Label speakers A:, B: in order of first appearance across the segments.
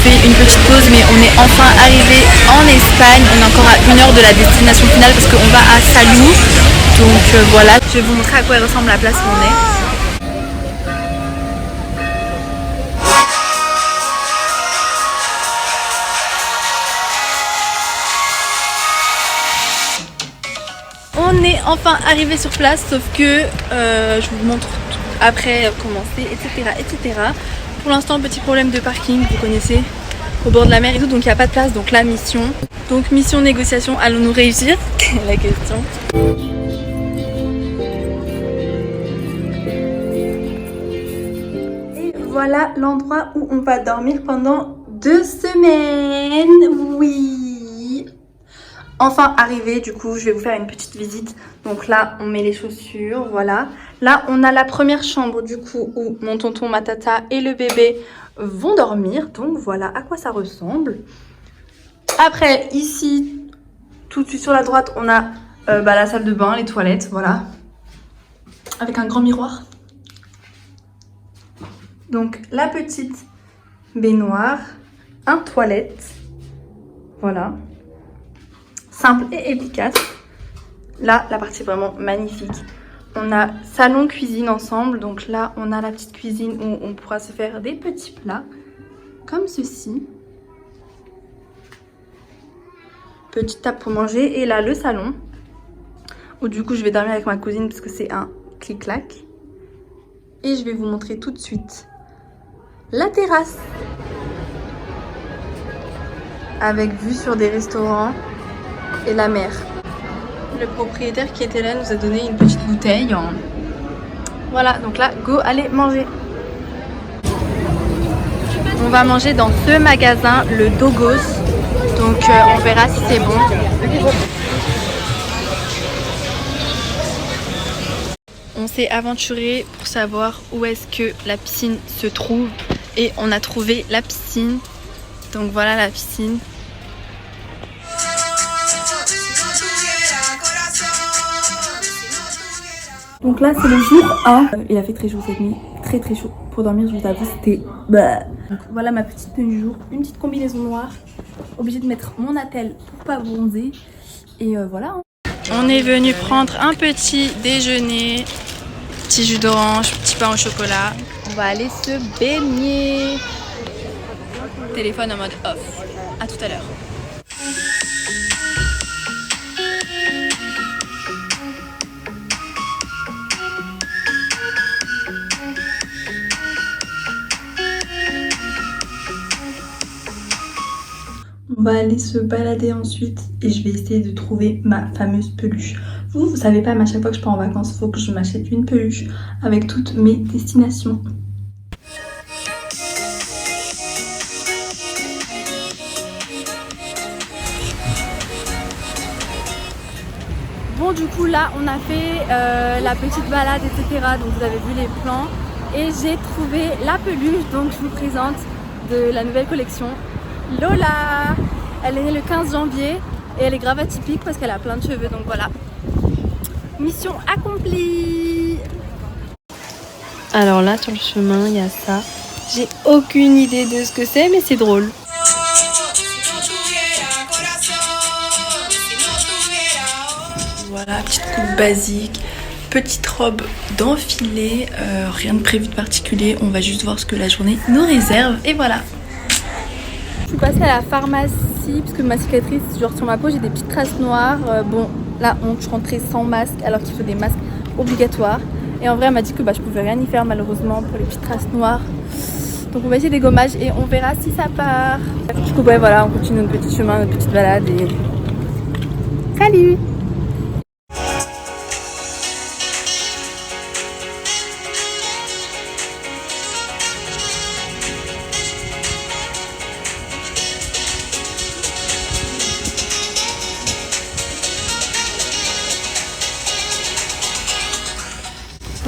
A: fait une petite pause, mais on est enfin arrivé en Espagne. On est encore à 1 heure de la destination finale parce qu'on va à Salou. Donc voilà, je vais vous montrer à quoi ressemble la place où on est. On est enfin arrivé sur place, sauf que je vous montre après comment c'est, etc., etc. Pour l'instant, petit problème de parking, vous connaissez, au bord de la mer et tout, donc il n'y a pas de place. Donc la mission, négociation, allons-nous réussir? La question. Et voilà l'endroit où on va dormir pendant 2 semaines. Oui. Enfin arrivé, du coup je vais vous faire une petite visite. Donc là on met les chaussures, voilà. Là on a la première chambre du coup où mon tonton, ma tata et le bébé vont dormir. Donc voilà à quoi ça ressemble. Après ici, tout de suite sur la droite, on a la salle de bain, les toilettes, voilà. Avec un grand miroir. Donc la petite baignoire, un toilette, voilà. Simple et efficace. Là, la partie est vraiment magnifique. On a salon cuisine ensemble. Donc là, on a la petite cuisine où on pourra se faire des petits plats. Comme ceci. Petite table pour manger. Et là, le salon. Où du coup, je vais dormir avec ma cousine parce que c'est un clic-clac. Et je vais vous montrer tout de suite la terrasse. Avec vue sur des restaurants et la mer. Le propriétaire qui était là nous a donné une petite bouteille. Voilà, donc là, go, allez manger. On va manger dans ce magasin, le Dogos. Donc on verra si c'est bon. On s'est aventuré pour savoir où est-ce que la piscine se trouve. Et on a trouvé la piscine. Donc voilà la piscine. Donc là c'est le jour 1. Il a fait très chaud cette nuit, très chaud. Pour dormir, je vous avoue, c'était... Donc voilà ma petite tenue du jour, une petite combinaison noire. Obligée de mettre mon attel pour pas bronzer. Et voilà. On est venu prendre un petit déjeuner. Petit jus d'orange, petit pain au chocolat. On va aller se baigner. Téléphone en mode off. À tout à l'heure. On va aller se balader ensuite et je vais essayer de trouver ma fameuse peluche. Vous savez pas, mais à chaque fois que je pars en vacances, il faut que je m'achète une peluche avec toutes mes destinations. Bon, du coup là on a fait la petite balade, etc. Donc vous avez vu les plans et j'ai trouvé la peluche. Donc je vous présente de la nouvelle collection. Lola, elle est née le 15 janvier et elle est grave atypique parce qu'elle a plein de cheveux, donc voilà. Mission accomplie. Alors là sur le chemin il y a ça. J'ai aucune idée de ce que c'est mais c'est drôle. Voilà, petite coupe basique, petite robe d'enfilé, rien de prévu de particulier. On va juste voir ce que la journée nous réserve et voilà. Je suis passée à la pharmacie parce que ma cicatrice, genre sur ma peau, j'ai des petites traces noires. Bon, la honte, je rentrais sans masque alors qu'il faut des masques obligatoires. Et en vrai, elle m'a dit que je pouvais rien y faire malheureusement pour les petites traces noires. Donc on va essayer des gommages et on verra si ça part. Du coup, ouais, voilà, on continue notre petit chemin, notre petite balade et... Salut!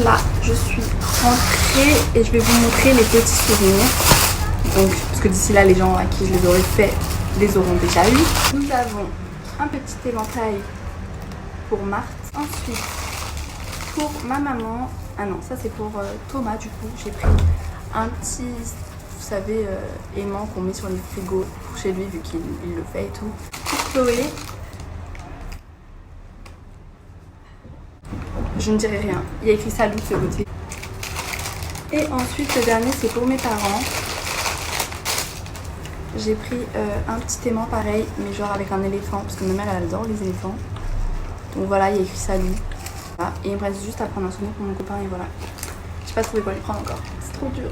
A: Là, je suis rentrée et je vais vous montrer les petits souvenirs. Donc, parce que d'ici là, les gens à qui je les aurais fait les auront déjà eu. Nous avons un petit éventail pour Marthe. Ensuite, pour ma maman. Ah non, ça c'est pour Thomas du coup. J'ai pris un petit vous savez, aimant qu'on met sur les frigos pour chez lui vu qu'il le fait et tout. Pour Chloé, je ne dirai rien. Il y a écrit salut de ce côté. Et ensuite le dernier c'est pour mes parents. J'ai pris un petit aimant pareil, mais genre avec un éléphant, parce que ma mère elle adore les éléphants. Donc voilà, il y a écrit salut. Voilà. Et il me reste juste à prendre un souvenir pour mon copain et voilà. J'ai pas trouvé quoi lui prendre encore, c'est trop dur.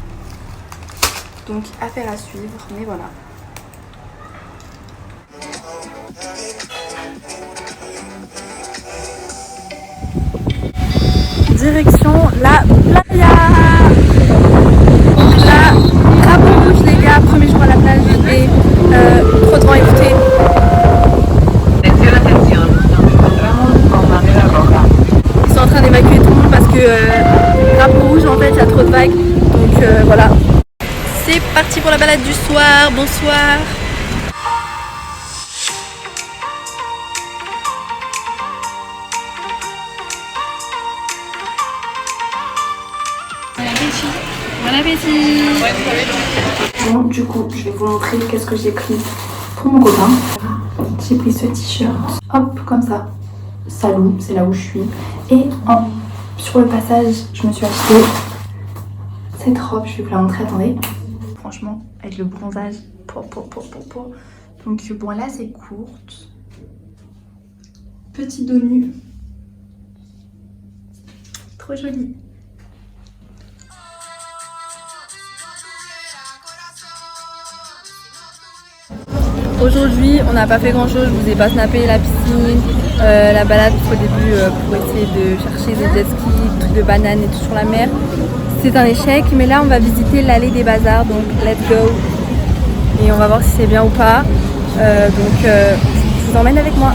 A: Donc affaire à suivre, mais voilà. Direction la playa. Donc là, drapeau rouge les gars, premier jour à la plage et trop de vent, écoutez. Ils sont en train d'évacuer tout le monde parce que drapeau rouge en fait il y a trop de vagues. Donc voilà. C'est parti pour la balade du soir, bonsoir. Bon appétit. Bon, du coup, je vais vous montrer qu'est-ce que j'ai pris pour mon copain. J'ai pris ce t-shirt, hop, comme ça. Salon, c'est là où je suis. Et sur le passage, je me suis acheté cette robe, je vais vous la montrer, attendez. Franchement, avec le bronzage, donc bon, là c'est courte. Petit dos nu. Trop joli. Aujourd'hui, on n'a pas fait grand chose, je vous ai pas snappé la piscine, la balade au début pour essayer de chercher des jet skis, des trucs de bananes et tout sur la mer. C'est un échec, mais là on va visiter l'allée des bazars, donc let's go. Et on va voir si c'est bien ou pas. Je vous emmène avec moi.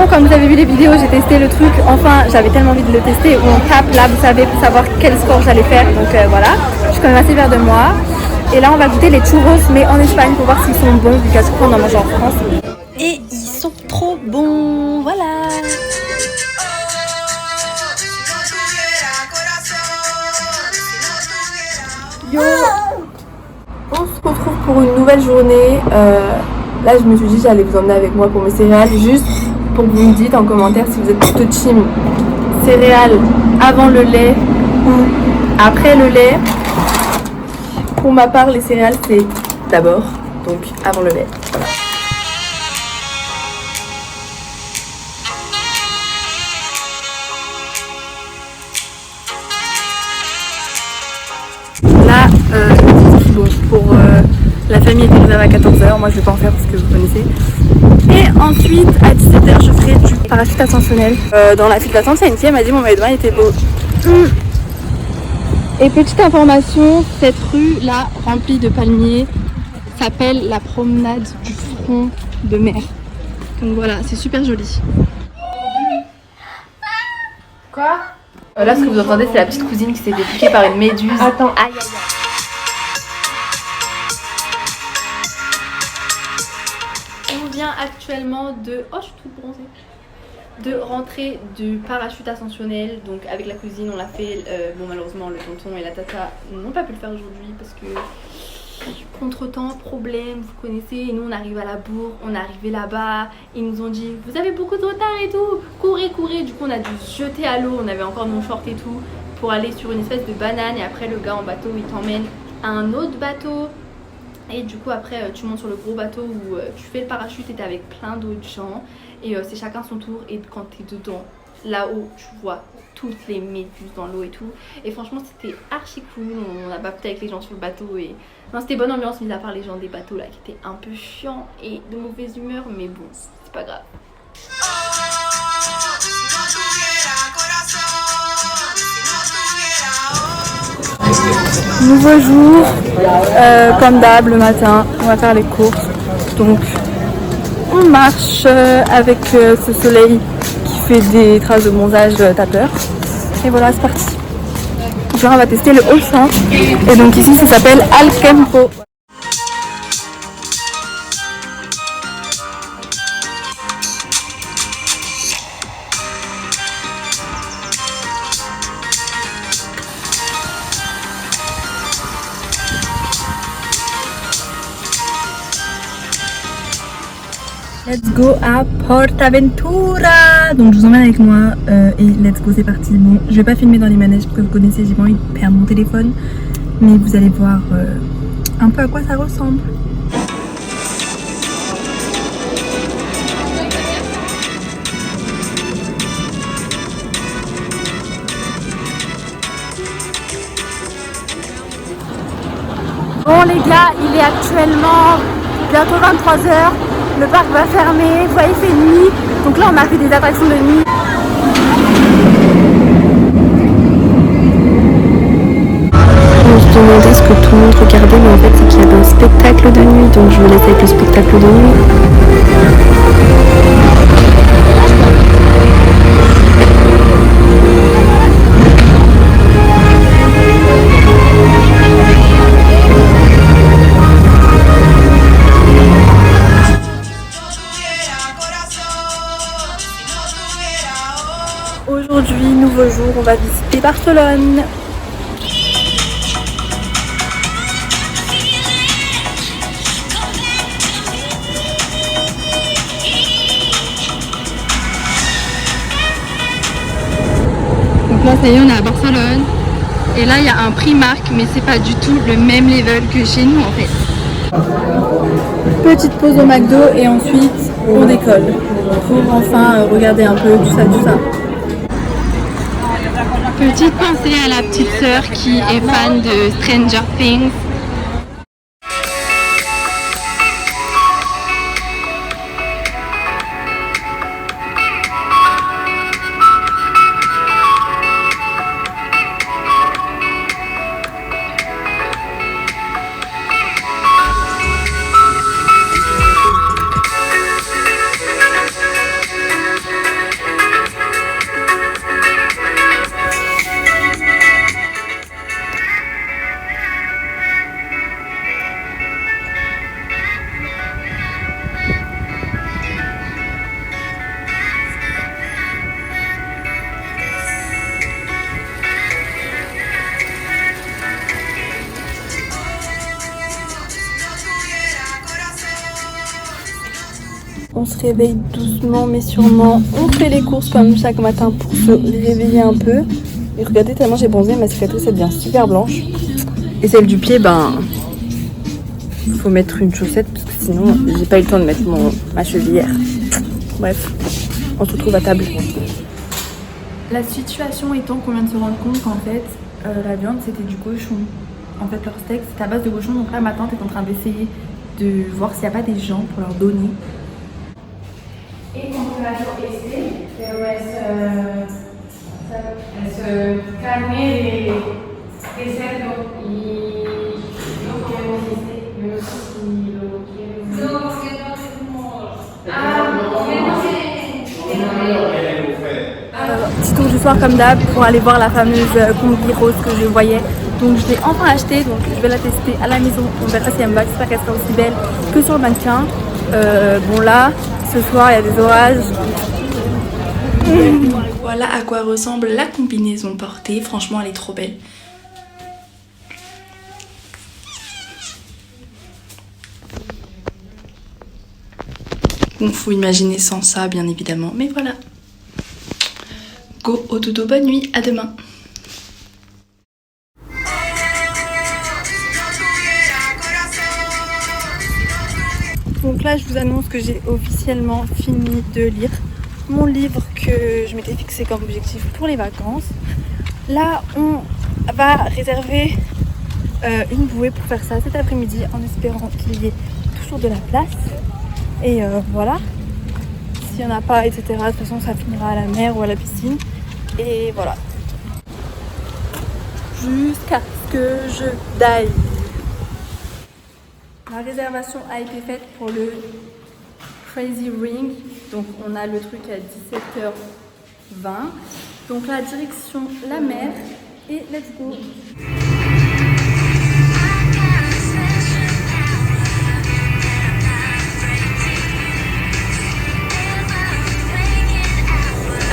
A: Comme vous avez vu les vidéos, j'ai testé le truc, enfin j'avais tellement envie de le tester où on tape là, vous savez, pour savoir quel score j'allais faire, donc voilà, je suis quand même assez fière de moi. Et là on va goûter les churros mais en Espagne pour voir s'ils sont bons vu qu'à ce point on en mange en France. Et ils sont trop bons, voilà. Yo, on se retrouve pour une nouvelle journée. Là je me suis dit j'allais vous emmener avec moi pour mes céréales, juste pour que vous me dites en commentaire si vous êtes plutôt team céréales avant le lait ou après le lait. Pour ma part, les céréales c'est d'abord, donc avant le lait. Voilà. Là, bon, pour la famille était réservée à 14h, moi je vais pas en faire parce que vous connaissez. Et ensuite à 17h je ferai du parachute ascensionnel. Dans la file d'attente, il y a une fille, elle m'a dit mon maillot de bain était beau. Et petite information, cette rue là remplie de palmiers s'appelle la promenade du front de mer. Donc voilà, c'est super joli. Quoi? Là ce que vous entendez c'est la petite cousine qui s'est fait piquer par une méduse. Attends, aïe aïe aïe. On vient actuellement de... Oh, je suis toute bronzée. De rentrer du parachute ascensionnel. Donc avec la cousine, on l'a fait. Bon, malheureusement, le tonton et la tata n'ont pas pu le faire aujourd'hui parce que contretemps, problème, vous connaissez. Et nous, on arrive à la bourre, on est arrivé là-bas. Ils nous ont dit, vous avez beaucoup de retard et tout. Courez, courez. Du coup, on a dû se jeter à l'eau. On avait encore nos shorts et tout pour aller sur une espèce de banane. Et après, le gars en bateau, il t'emmène à un autre bateau. Et du coup après tu montes sur le gros bateau où tu fais le parachute et t'es avec plein d'autres gens. Et c'est chacun son tour et quand t'es dedans, là-haut tu vois toutes les méduses dans l'eau et tout. Et franchement c'était archi cool, on a bapté avec les gens sur le bateau et... Non c'était bonne ambiance mis à part les gens des bateaux là qui étaient un peu chiants et de mauvaise humeur. Mais bon c'est pas grave. Nouveau jour, comme d'hab le matin, on va faire les courses, donc on marche avec ce soleil qui fait des traces de bronzage, t'as peur. Et voilà, c'est parti. Donc là on va tester le All Saint. Et donc ici ça s'appelle Al Campo. Let's go à Portaventura. Donc je vous emmène avec moi et let's go, c'est parti. Bon, je vais pas filmer dans les manèges parce que vous connaissez, j'ai pas envie de perdre mon téléphone. Mais vous allez voir un peu à quoi ça ressemble. Bon les gars, il est actuellement bientôt 23h. Le parc va fermer, vous voyez, il fait nuit. Donc là on a fait des attractions de nuit. On se demandait ce que tout le monde regardait, mais en fait c'est qu'il y avait un spectacle de nuit. Donc je vous laisse avec le spectacle de nuit. Aujourd'hui, nouveau jour, on va visiter Barcelone. Donc là, ça y est, on est à Barcelone. Et là, il y a un Primark, mais c'est pas du tout le même level que chez nous en fait. Petite pause au McDo et ensuite on décolle pour enfin regarder un peu tout ça. Petite pensée à la petite sœur qui est fan de Stranger Things. On se réveille doucement mais sûrement. On fait les courses comme chaque matin pour se réveiller un peu. Et regardez, tellement j'ai bronzé, ma cicatrice elle devient super blanche. Et celle du pied, faut mettre une chaussette parce que sinon j'ai pas eu le temps de mettre ma chevillère. Bref, on se retrouve à table. La situation étant qu'on vient de se rendre compte qu'en fait la viande c'était du cochon. En fait leur steak c'était à base de cochon, donc là ma tante est en train d'essayer de voir s'il n'y a pas des gens pour leur donner.
B: Y comprar pero es carne de cerdo y no comemos yo no sé si lo quiero. No, porque no tenemos.
A: Petit tour du soir comme d'hab pour aller voir la fameuse combi rose que je voyais. Donc je l'ai enfin achetée, donc je vais la tester à la maison. On verra si elle me va, j'espère qu'elle sera aussi belle que sur le mannequin. Bon là, ce soir il y a des orages. Voilà à quoi ressemble la combinaison portée, franchement elle est trop belle. Bon, faut imaginer sans ça bien évidemment, mais voilà. Go au dodo, bonne nuit, à demain. Donc là je vous annonce que j'ai officiellement fini de lire mon livre que je m'étais fixé comme objectif pour les vacances. Là on va réserver une bouée pour faire ça cet après-midi en espérant qu'il y ait toujours de la place. Et voilà, s'il n'y en a pas, etc. De toute façon ça finira à la mer ou à la piscine. Et voilà. Jusqu'à ce que je die. La réservation a été faite pour le Crazy Ring. Donc on a le truc à 17h 20. Donc la direction la mer et let's go.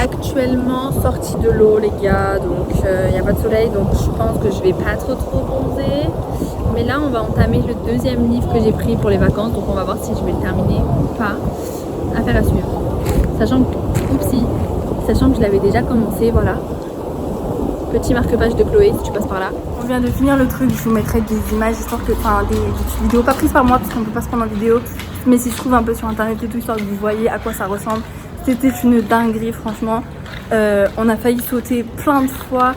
A: Actuellement sortie de l'eau les gars, donc il n'y a pas de soleil, donc je pense que je vais pas trop bronzer. Mais là on va entamer le deuxième livre que j'ai pris pour les vacances, donc on va voir si je vais le terminer ou pas. Affaire à suivre. Sachant que je l'avais déjà commencé, voilà. Petit marque-page de Chloé si tu passes par là. On vient de finir le truc, je vous mettrai des images, histoire que, enfin des vidéos pas prises par moi parce qu'on peut pas se prendre en vidéo, mais si je trouve un peu sur internet et tout, histoire que vous voyez à quoi ça ressemble. C'était une dinguerie franchement, on a failli sauter plein de fois,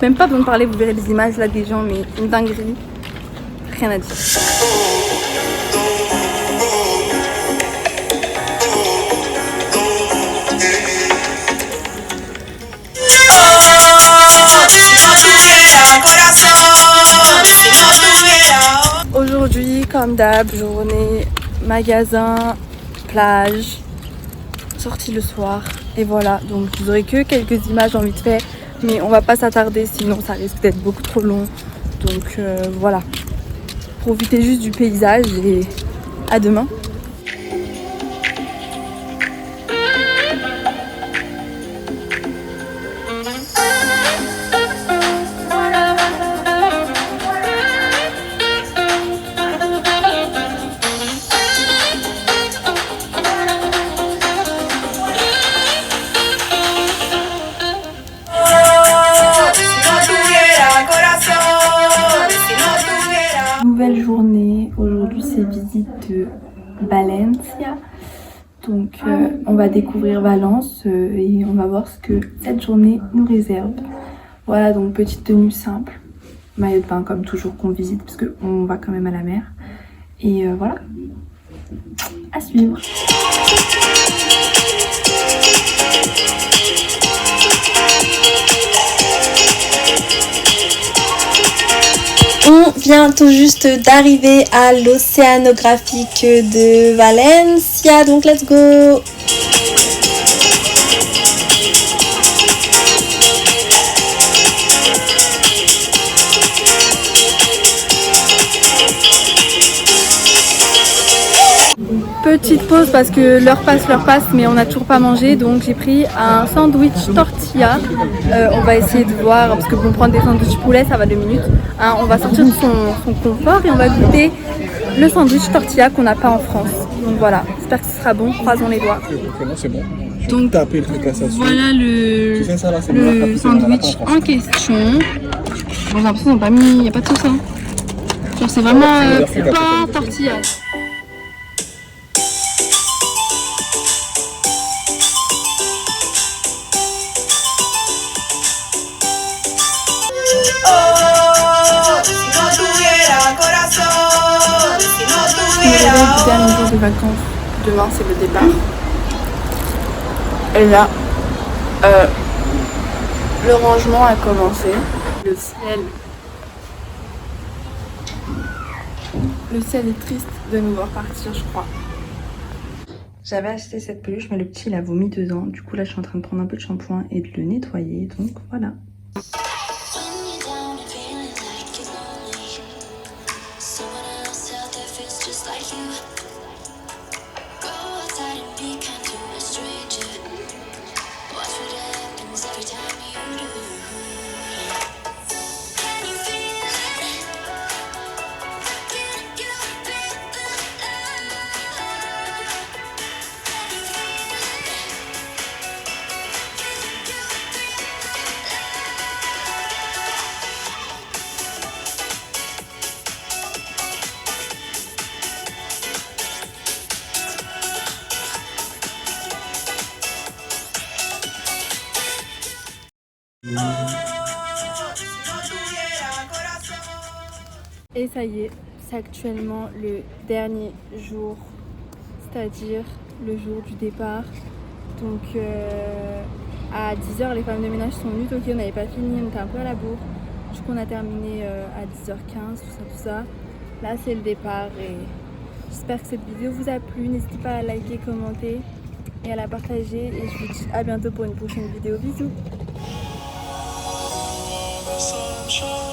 A: même pas besoin de parler, vous verrez les images là des gens, mais une dinguerie, rien à dire. Aujourd'hui, comme d'hab, journée magasin, plage, sortie le soir et voilà, donc vous aurez que quelques images en vite fait, mais on va pas s'attarder sinon ça risque d'être beaucoup trop long, donc voilà, profitez juste du paysage et à demain. Nouvelle journée, aujourd'hui c'est visite de Valencia, donc on va découvrir Valence et on va voir ce que cette journée nous réserve. Voilà, donc petite tenue simple, maillot de bain comme toujours qu'on visite parce qu'on va quand même à la mer et voilà, à suivre.
C: On vient tout juste d'arriver à l'océanographique de Valencia, donc let's go!
A: Petite pause parce que l'heure passe, mais on n'a toujours pas mangé, donc j'ai pris un sandwich tortilla. On va essayer de voir, parce que bon, prendre des sandwichs poulet ça va 2 minutes. Hein, on va sortir de son confort et on va goûter le sandwich tortilla qu'on n'a pas en France. Donc voilà, j'espère que ce sera bon, croisons les doigts.
D: C'est bon.
A: Donc voilà le sandwich en question. Bon, j'ai l'impression qu'ils n'ont pas mis, il n'y a pas de sauce. Hein. Genre c'est vraiment pain tortilla. Le dernier jour de vacances, demain c'est le départ. Et là, le rangement a commencé. Le ciel est triste de nous voir partir, je crois. J'avais acheté cette peluche, mais le petit il a vomi dedans. Du coup là je suis en train de prendre un peu de shampoing et de le nettoyer, donc voilà. Et ça y est, c'est actuellement le dernier jour, c'est-à-dire le jour du départ. Donc à 10h, les femmes de ménage sont venues toquer, on n'avait pas fini, on était un peu à la bourre. Du coup on a terminé à 10h15, tout ça. Là c'est le départ et j'espère que cette vidéo vous a plu. N'hésitez pas à liker, commenter et à la partager. Et je vous dis à bientôt pour une prochaine vidéo. Bisous.
D: Sunshine.